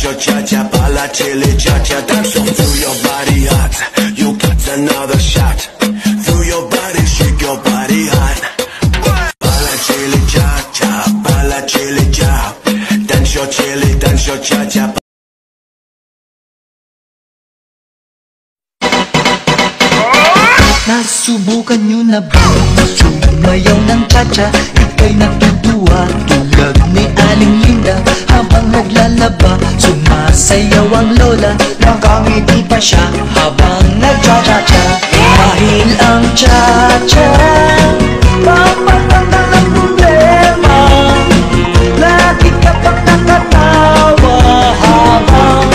your cha-cha, pala chili cha-cha. Dance off through your body hot. You got another shot. Through your body, shake your body hot. Pala chili cha-cha, pala chili cha. Dance your chili, dance your cha-cha. Nasubukan nyo na ba sumayaw ng cha-cha? Ika'y natutuwa tulad ni Aling Linda. Habang naglalaba, sumasayaw ang lola. Nakangiti pa siya habang nag-cha-cha-cha. Dahil ang cha-cha pampatanggal ang problema. Lagi ka pang nakatawa habang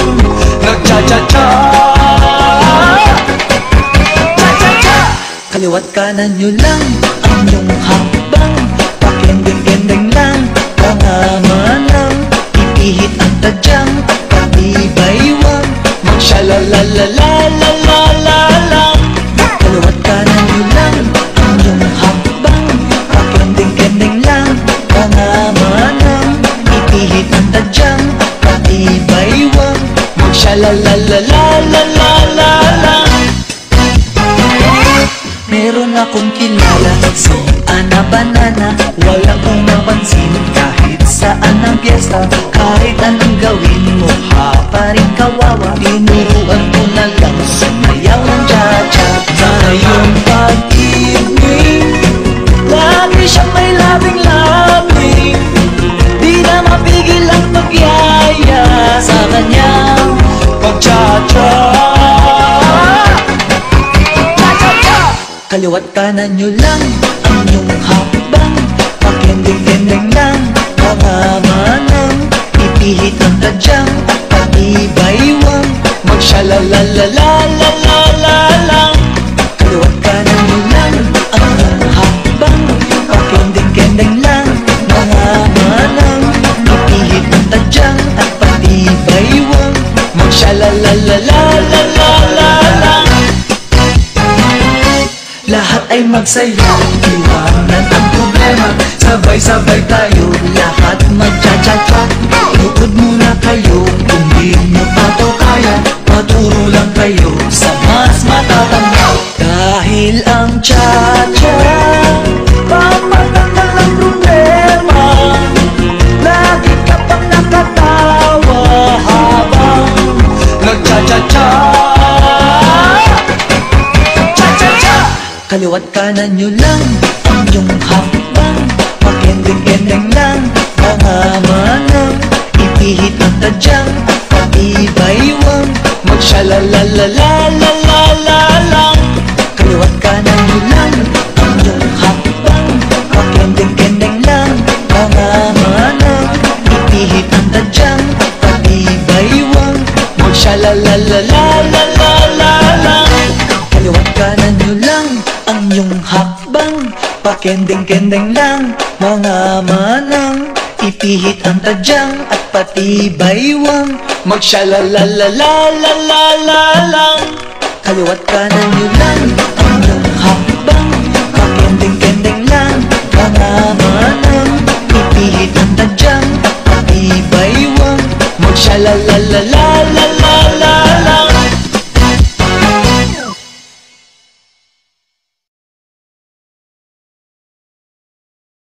nag-cha-cha-cha. Kaliwat kanan nyo lang ang iyong hakbang. Pakending-kending lang, pangamanang ipihit ang tadyang, patibaywang magsyalalalalalalalang. Kaliwat kanan nyo lang ang iyong hakbang. Pakending-kending lang, pangamanang ipihit ang tadyang, patibaywang magsyalalalalalalalang. Meron akong kilala, si Ana Banana. Walang umapansin kahit saan ang piyesta. Kahit anong gawin, mukha pa rin kawawa. Tinuruan ko na lang sumayaw ng cha-cha. Ngayong pag-ibig, lagi siyang may labing-labing. Di na mapigil ang pagyaya sa kanyang pag-cha-cha. Kaliwat kanan nyo lang ang iyong hakbang. Pakending-kending lang, pangamanang ipihit ang tadyang, patibaywang magsyalalalalalalalang. Kaliwat kanan nyo lang ang iyong hakbang. Pakending-kending lang, pangamanang ipihit ang tadyang, patibaywang magsyalalalalalalalang. Lahat ay magsaya, iwanan ang problema. Sabay-sabay tayo, lahat mag-cha-cha-cha. Lukod muna kayo, kung di nyo pa to kaya. Maturo lang kayo sa mas matatanda. Dahil ang cha-cha pampatanggal ang problema. Lagi ka pang nakatawa habang nag-cha-cha-cha. Kaliwat kanan nyo lang ang iyong hakbang. Pakending-kending lang, pangamanang ipihit ang tadyang, patibaywang magsyalalalalalalalang. Kaliwat kanan nyo lang ang iyong hakbang. Pakending-kending lang, pangamanang ipihit ang tadyang, patibaywang magsyalalalalalalalang. Kaliwat kanan nyo lang ang iyong hakbang. Pakending-kending lang, mga manang ipihit ang tadyang at patibaywang magsyalalalalalalalang. Kaliwat kanan nyo lang ang iyong hakbang. Pakending-kending lang, mga